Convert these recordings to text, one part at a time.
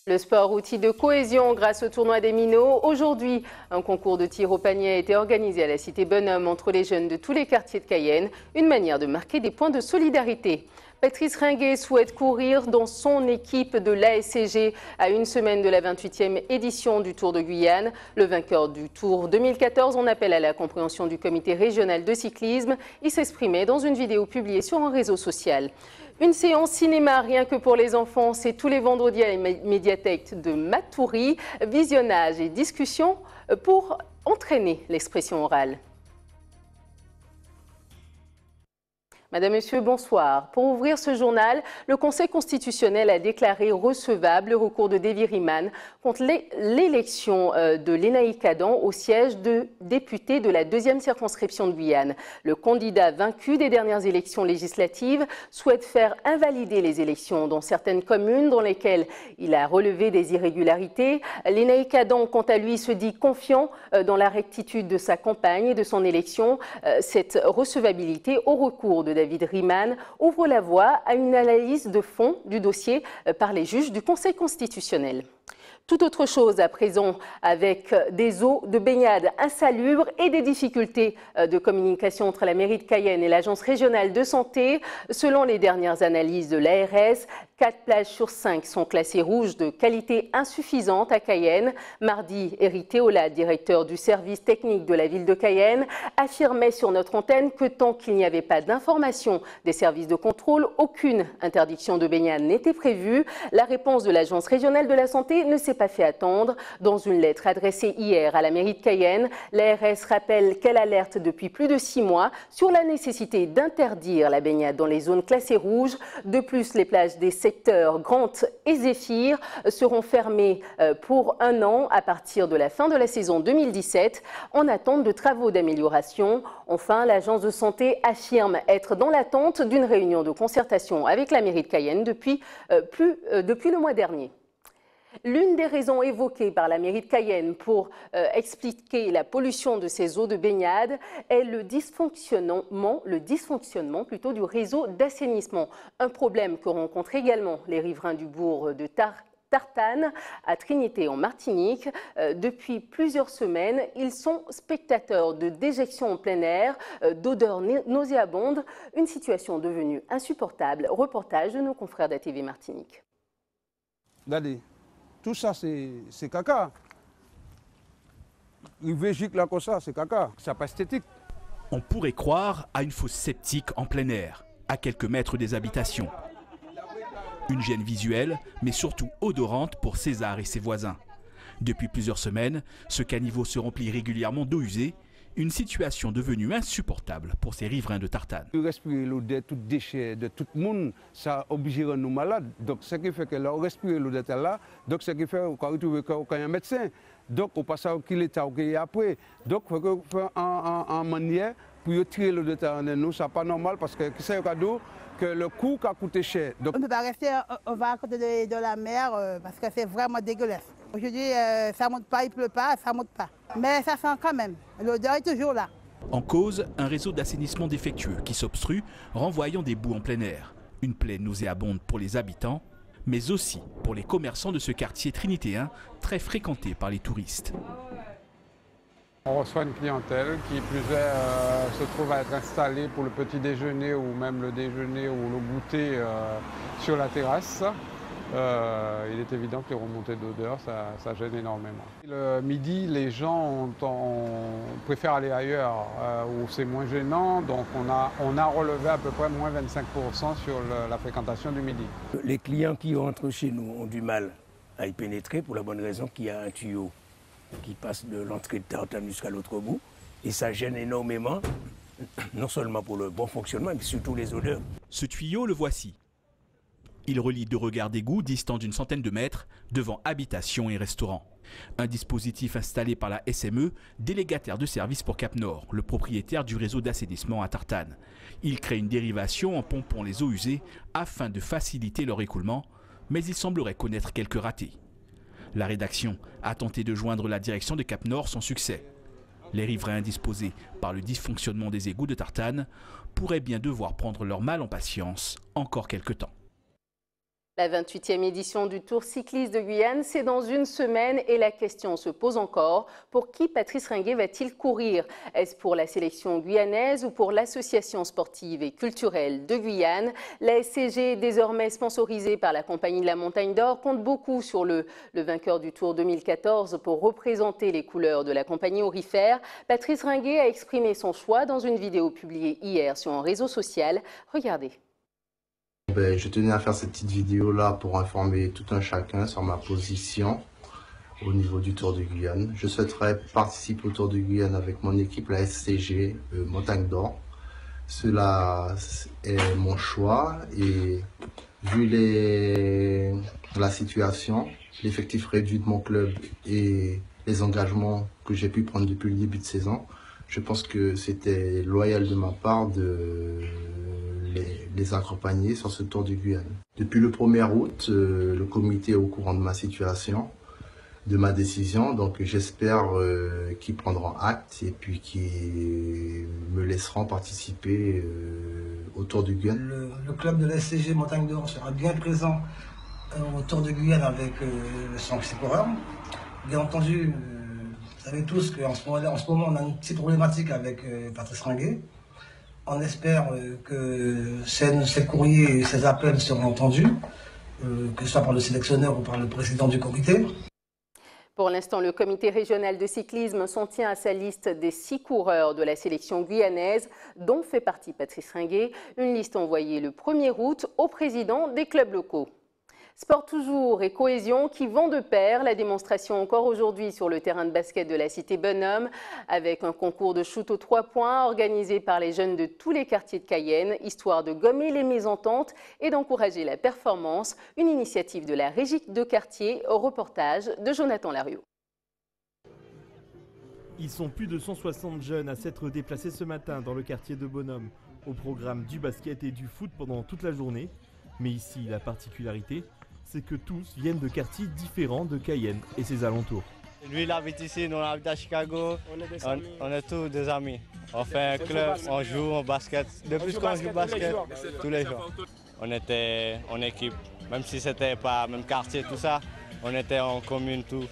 Le sport, outil de cohésion grâce au tournoi des minots. Aujourd'hui, un concours de tir au panier a été organisé à la Cité Bonhomme entre les jeunes de tous les quartiers de Cayenne. Une manière de marquer des points de solidarité. Patrice Ringuet souhaite courir dans son équipe de l'ASCG à une semaine de la 28e édition du Tour de Guyane. Le vainqueur du Tour 2014 en appelle à la compréhension du comité régional de cyclisme. Il s'exprimait dans une vidéo publiée sur un réseau social. Une séance cinéma rien que pour les enfants, c'est tous les vendredis à la médiathèque de Matoury. Visionnage et discussion pour entraîner l'expression orale. Madame, Monsieur, bonsoir. Pour ouvrir ce journal, le Conseil constitutionnel a déclaré recevable le recours de Davy Riemann contre l'élection de Lénaïque Adam au siège de député de la 2e circonscription de Guyane. Le candidat vaincu des dernières élections législatives souhaite faire invalider les élections dans certaines communes dans lesquelles il a relevé des irrégularités. Lénaïque Adam, quant à lui, se dit confiant dans la rectitude de sa campagne et de son élection. Cette recevabilité au recours de David Riemann ouvre la voie à une analyse de fond du dossier par les juges du Conseil constitutionnel. Tout autre chose à présent avec des eaux de baignade insalubres et des difficultés de communication entre la mairie de Cayenne et l'Agence régionale de santé. Selon les dernières analyses de l'ARS, 4 plages sur 5 sont classées rouges de qualité insuffisante à Cayenne. Mardi, Éric Théolat, directeur du service technique de la ville de Cayenne, affirmait sur notre antenne que tant qu'il n'y avait pas d'information des services de contrôle, aucune interdiction de baignade n'était prévue. La réponse de l'Agence régionale de la santé ne s'est pas fait attendre. Dans une lettre adressée hier à la mairie de Cayenne, l'ARS rappelle qu'elle alerte depuis plus de 6 mois sur la nécessité d'interdire la baignade dans les zones classées rouges. De plus, les plages des secteurs Grant et Zéphyr seront fermées pour 1 an à partir de la fin de la saison 2017 en attente de travaux d'amélioration. Enfin, l'agence de santé affirme être dans l'attente d'une réunion de concertation avec la mairie de Cayenne depuis le mois dernier. L'une des raisons évoquées par la mairie de Cayenne pour expliquer la pollution de ces eaux de baignade est le dysfonctionnement du réseau d'assainissement. Un problème que rencontrent également les riverains du bourg de Tartane à Trinité en Martinique. Depuis plusieurs semaines, ils sont spectateurs de déjections en plein air, d'odeurs nauséabondes, une situation devenue insupportable. Reportage de nos confrères d'ATV Martinique. Regardez. Tout ça, c'est caca. Il végétique là comme ça, c'est caca. C'est pas esthétique. On pourrait croire à une fosse septique en plein air, à quelques mètres des habitations. Une gêne visuelle, mais surtout odorante pour César et ses voisins. Depuis plusieurs semaines, ce caniveau se remplit régulièrement d'eau usée, une situation devenue insupportable pour ces riverains de Tartane. Respirer l'eau de tout déchet de tout le monde, ça obligerait nous malades. Donc ce qui fait que là, on respire l'eau de là, donc ce qui fait qu'on retrouve un médecin. Donc on passe à qu'il est après. Donc il faut faire en manière pour tirer l'eau de terre de nous, ça n'est pas normal parce que c'est un cadeau que le coût a coûté cher. Donc, on ne peut pas rester à côté de la mer parce que c'est vraiment dégueulasse. Aujourd'hui, ça ne monte pas, il ne pleut pas, ça ne monte pas. Mais ça sent quand même, l'odeur est toujours là. En cause, un réseau d'assainissement défectueux qui s'obstrue, renvoyant des boues en plein air. Une plaie nauséabonde pour les habitants, mais aussi pour les commerçants de ce quartier trinitéen, très fréquenté par les touristes. On reçoit une clientèle qui, plus est, se trouve à être installée pour le petit déjeuner ou même le déjeuner ou le goûter sur la terrasse. Il est évident que les remontées d'odeur, ça gêne énormément. Le midi, les gens préfèrent aller ailleurs où c'est moins gênant, donc on a relevé à peu près moins 25% sur la fréquentation du midi. Les clients qui rentrent chez nous ont du mal à y pénétrer pour la bonne raison qu'il y a un tuyau qui passe de l'entrée de Tartane jusqu'à l'autre bout. Et ça gêne énormément, non seulement pour le bon fonctionnement, mais surtout les odeurs. Ce tuyau, le voici. Il relie 2 regards d'égout distants d'une centaine de mètres devant habitations et restaurants. Un dispositif installé par la SME, délégataire de service pour Cap Nord, le propriétaire du réseau d'assainissement à Tartane. Il crée une dérivation en pompant les eaux usées afin de faciliter leur écoulement, mais il semblerait connaître quelques ratés. La rédaction a tenté de joindre la direction de Cap Nord sans succès. Les riverains indisposés par le dysfonctionnement des égouts de Tartane pourraient bien devoir prendre leur mal en patience encore quelque temps. La 28e édition du Tour cycliste de Guyane, c'est dans une semaine et la question se pose encore. Pour qui Patrice Ringuet va-t-il courir? Est-ce pour la sélection guyanaise ou pour l'association sportive et culturelle de Guyane? La SCG, désormais sponsorisée par la Compagnie de la Montagne d'Or, compte beaucoup sur le vainqueur du Tour 2014 pour représenter les couleurs de la compagnie aurifère. Patrice Ringuet a exprimé son choix dans une vidéo publiée hier sur un réseau social. Regardez. Je tenais à faire cette petite vidéo là pour informer tout un chacun sur ma position au niveau du Tour de Guyane. Je souhaiterais participer au Tour de Guyane avec mon équipe, la SCG Montagne d'Or. Cela est mon choix et vu la situation, l'effectif réduit de mon club et les engagements que j'ai pu prendre depuis le début de saison, je pense que c'était loyal de ma part de les accompagner sur ce Tour de Guyane. Depuis le 1er août, le comité est au courant de ma situation, de ma décision, donc j'espère qu'ils prendront acte et puis qu'ils me laisseront participer au Tour de Guyane. Le club de la SCG Montagne d'Or sera bien présent au Tour de Guyane avec son coureur. Bien entendu, vous savez tous qu'en ce moment on a une petite problématique avec Patrice Ringuet. On espère que ces courriers et ces appels seront entendus, que ce soit par le sélectionneur ou par le président du comité. Pour l'instant, le comité régional de cyclisme s'en tient à sa liste des 6 coureurs de la sélection guyanaise, dont fait partie Patrice Ringuet, une liste envoyée le 1er août au président des clubs locaux. Sport toujours et cohésion qui vont de pair. La démonstration encore aujourd'hui sur le terrain de basket de la cité Bonhomme avec un concours de shoot aux 3 points organisé par les jeunes de tous les quartiers de Cayenne, histoire de gommer les mésententes et d'encourager la performance. Une initiative de la régie de quartier au reportage de Jonathan Lariot. Ils sont plus de 160 jeunes à s'être déplacés ce matin dans le quartier de Bonhomme au programme du basket et du foot pendant toute la journée. Mais ici, la particularité, c'est que tous viennent de quartiers différents de Cayenne et ses alentours. Lui, il habite ici, nous on habite à Chicago, on est tous des amis. On fait un club, on joue au basket. De plus qu'on joue au basket, tous les jours. On était en équipe, même si c'était pas le même quartier, tout ça, on était en commune, tout.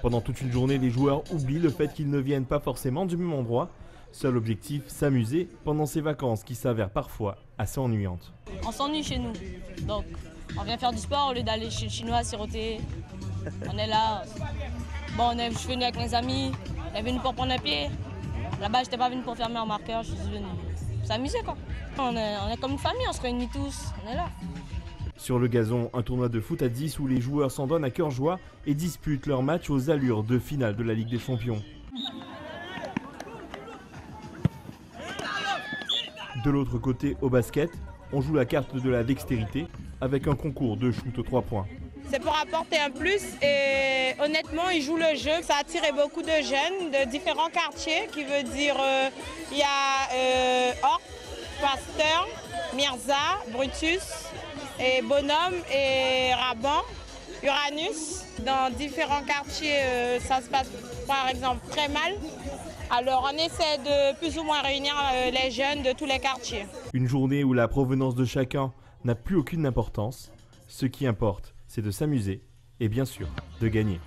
Pendant toute une journée, les joueurs oublient le fait qu'ils ne viennent pas forcément du même endroit. Seul objectif, s'amuser pendant ces vacances qui s'avèrent parfois assez ennuyantes. On s'ennuie chez nous, donc on vient faire du sport au lieu d'aller chez le chinois siroter. On est là. Bon, je suis venu avec mes amis, on est venu pour prendre un pied. Là-bas, je n'étais pas venu pour fermer un marqueur, je suis venu s'amuser quoi. On est comme une famille, on se réunit tous, on est là. Sur le gazon, un tournoi de foot à 10 où les joueurs s'en donnent à cœur joie et disputent leur match aux allures de finale de la Ligue des Champions. De l'autre côté, au basket, on joue la carte de la dextérité avec un concours de shoot aux 3 points. C'est pour apporter un plus et honnêtement, ils jouent le jeu. Ça a attiré beaucoup de jeunes de différents quartiers, qui veut dire il y a Orp, Pasteur, Mirza, Brutus, et Bonhomme et Raban, Uranus. Dans différents quartiers, ça se passe par exemple très mal. Alors on essaie de plus ou moins réunir les jeunes de tous les quartiers. Une journée où la provenance de chacun n'a plus aucune importance. Ce qui importe, c'est de s'amuser et bien sûr de gagner.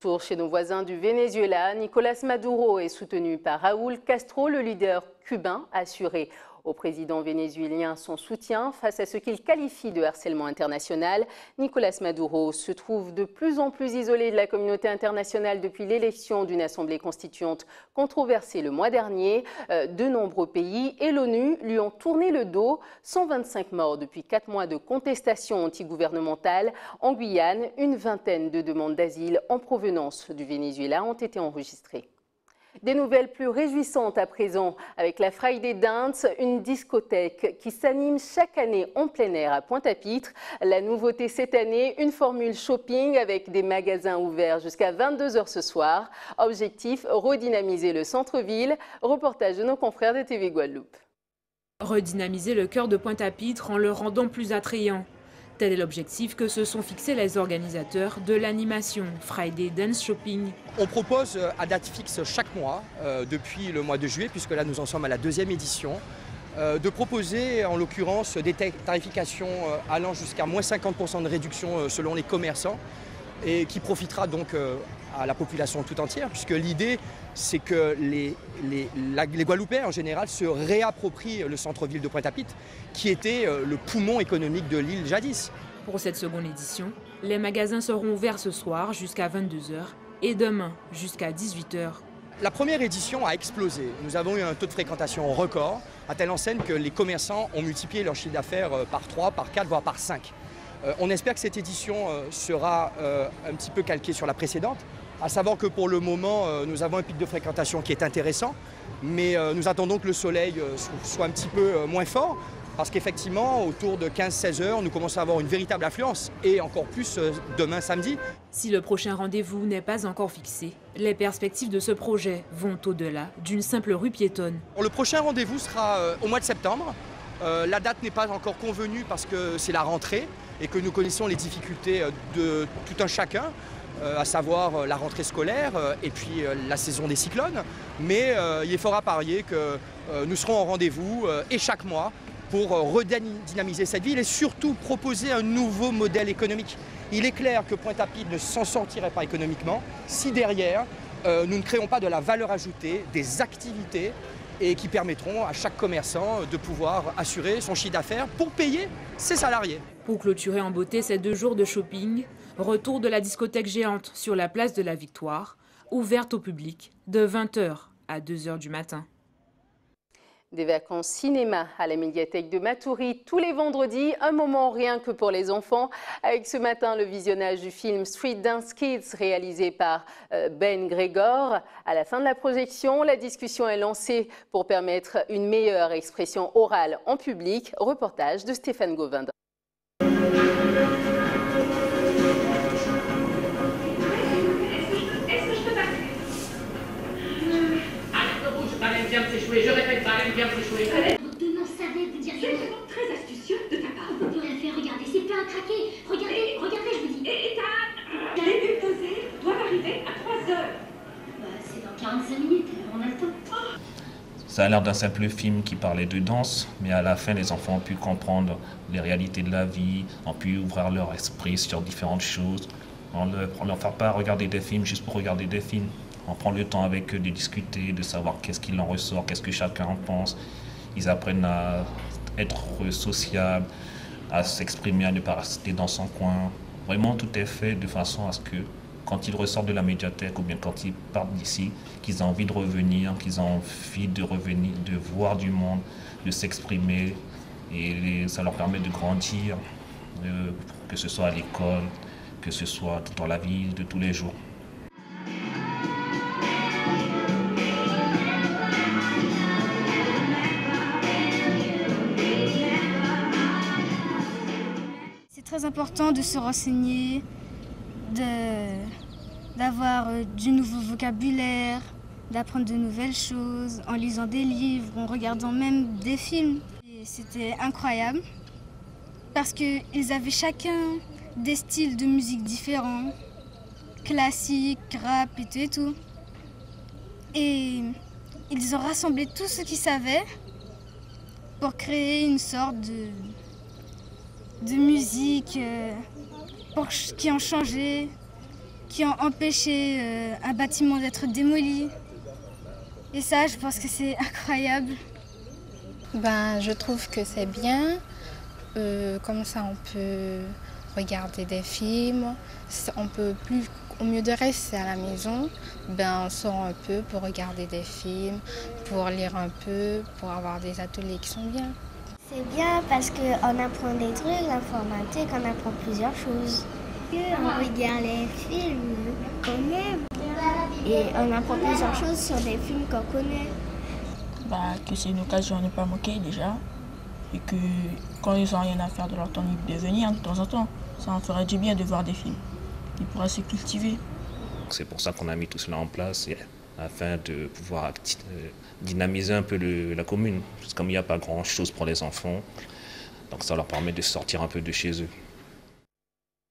Tour chez nos voisins du Venezuela, Nicolas Maduro est soutenu par Raúl Castro, le leader cubain, assuré au président vénézuélien son soutien face à ce qu'il qualifie de harcèlement international. Nicolas Maduro se trouve de plus en plus isolé de la communauté internationale depuis l'élection d'une assemblée constituante controversée le mois dernier. De nombreux pays et l'ONU lui ont tourné le dos. 125 morts depuis 4 mois de contestation antigouvernementale. En Guyane, une vingtaine de demandes d'asile en provenance du Venezuela ont été enregistrées. Des nouvelles plus réjouissantes à présent avec la Friday Dance, une discothèque qui s'anime chaque année en plein air à Pointe-à-Pitre. La nouveauté cette année, une formule shopping avec des magasins ouverts jusqu'à 22 h ce soir. Objectif, redynamiser le centre-ville. Reportage de nos confrères de TV Guadeloupe. Redynamiser le cœur de Pointe-à-Pitre en le rendant plus attrayant. Tel est l'objectif que se sont fixés les organisateurs de l'animation Friday Dance Shopping. On propose à date fixe chaque mois depuis le mois de juillet, puisque là nous en sommes à la 2e édition. de proposer en l'occurrence des tarifications allant jusqu'à moins 50% de réduction selon les commerçants et qui profitera donc à la population tout entière, puisque l'idée c'est que les Guadeloupéens en général se réapproprient le centre-ville de Pointe-à-Pitre qui était le poumon économique de l'île jadis. Pour cette seconde édition, les magasins seront ouverts ce soir jusqu'à 22 h et demain jusqu'à 18 h. La première édition a explosé. Nous avons eu un taux de fréquentation record, à telle enseigne que les commerçants ont multiplié leur chiffre d'affaires par 3, par 4, voire par 5. On espère que cette édition sera un petit peu calquée sur la précédente, à savoir que pour le moment, nous avons un pic de fréquentation qui est intéressant, mais nous attendons que le soleil soit un petit peu moins fort, parce qu'effectivement, autour de 15-16 heures, nous commençons à avoir une véritable affluence, et encore plus demain samedi. Si le prochain rendez-vous n'est pas encore fixé, les perspectives de ce projet vont au-delà d'une simple rue piétonne. Le prochain rendez-vous sera au mois de septembre. La date n'est pas encore convenue parce que c'est la rentrée et que nous connaissons les difficultés de tout un chacun, à savoir la rentrée scolaire et puis la saison des cyclones. Mais il est fort à parier que nous serons en rendez-vous et chaque mois pour redynamiser cette ville et surtout proposer un nouveau modèle économique. Il est clair que Pointe-à-Pitre ne s'en sortirait pas économiquement si derrière nous ne créons pas de la valeur ajoutée, des activités et qui permettront à chaque commerçant de pouvoir assurer son chiffre d'affaires pour payer ses salariés. Pour clôturer en beauté ces 2 jours de shopping, retour de la discothèque géante sur la place de la Victoire, ouverte au public de 20 h à 2 h du matin. Des vacances cinéma à la médiathèque de Matoury tous les vendredis, un moment rien que pour les enfants. Avec ce matin le visionnage du film Street Dance Kids réalisé par Ben Gregor. À la fin de la projection, la discussion est lancée pour permettre une meilleure expression orale en public. Reportage de Stéphane Govind. Je répète ça, elle vient de s'échouer. Donnant savait vous dire ça. C'est très astucieux de ta part. Vous pourrez le faire, regardez, c'est plein à craquer. Regardez, regardez, je vous dis. Et les bulldozers doivent arriver à 3 h. C'est dans 45 minutes, on a le temps. Ça a l'air d'un simple film qui parlait de danse, mais à la fin, les enfants ont pu comprendre les réalités de la vie, ont pu ouvrir leur esprit sur différentes choses. On ne leur fait pas regarder des films juste pour regarder des films. On prend le temps avec eux de discuter, de savoir qu'est-ce qu'il en ressort, qu'est-ce que chacun en pense. Ils apprennent à être sociables, à s'exprimer, à ne pas rester dans son coin. Vraiment, tout est fait de façon à ce que, quand ils ressortent de la médiathèque ou bien quand ils partent d'ici, qu'ils aient envie de revenir, qu'ils aient envie de revenir, de voir du monde, de s'exprimer. Et ça leur permet de grandir, que ce soit à l'école, que ce soit dans la vie de tous les jours. C'est très important de se renseigner, d'avoir du nouveau vocabulaire, d'apprendre de nouvelles choses en lisant des livres, en regardant même des films. C'était incroyable parce qu'ils avaient chacun des styles de musique différents, classique, rap et tout. Et ils ont rassemblé tout ce qu'ils savaient pour créer une sorte de musique qui ont changé, qui ont empêché un bâtiment d'être démoli. Et ça, je pense que c'est incroyable. Je trouve que c'est bien. Comme ça, on peut regarder des films. On peut plus, au mieux de rester à la maison, on sort un peu pour regarder des films, pour lire un peu, pour avoir des ateliers qui sont bien. C'est bien parce qu'on apprend des trucs, l'informatique, on apprend plusieurs choses. On regarde les films qu'on aime et on apprend plusieurs choses sur des films qu'on connaît. Que c'est une occasion à ne pas manquer déjà et que quand ils n'ont rien à faire de leur temps libre, de venir de temps en temps, ça en ferait du bien de voir des films. Ils pourraient se cultiver. C'est pour ça qu'on a mis tout cela en place afin de pouvoir dynamiser un peu la commune. Parce que comme il n'y a pas grand-chose pour les enfants, donc ça leur permet de sortir un peu de chez eux.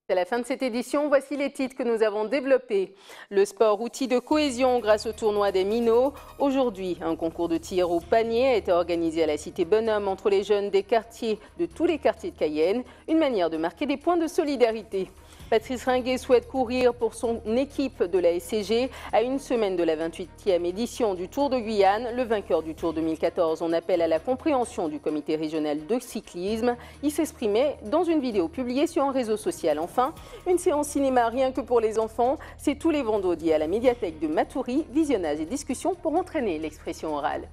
C'est la fin de cette édition. Voici les titres que nous avons développés. Le sport, outil de cohésion grâce au tournoi des minots. Aujourd'hui, un concours de tir au panier a été organisé à la cité Bonhomme entre les jeunes des quartiers, de tous les quartiers de Cayenne. Une manière de marquer des points de solidarité. Patrice Ringuet souhaite courir pour son équipe de la SCG à une semaine de la 28e édition du Tour de Guyane. Le vainqueur du Tour 2014 en appelle à la compréhension du comité régional de cyclisme. Il s'exprimait dans une vidéo publiée sur un réseau social. Enfin, une séance cinéma rien que pour les enfants. C'est tous les vendredis à la médiathèque de Matoury. Visionnage et discussion pour entraîner l'expression orale.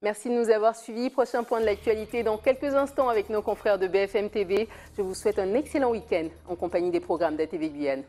Merci de nous avoir suivis. Prochain point de l'actualité dans quelques instants avec nos confrères de BFM TV. Je vous souhaite un excellent week-end en compagnie des programmes d'ATV Guyane.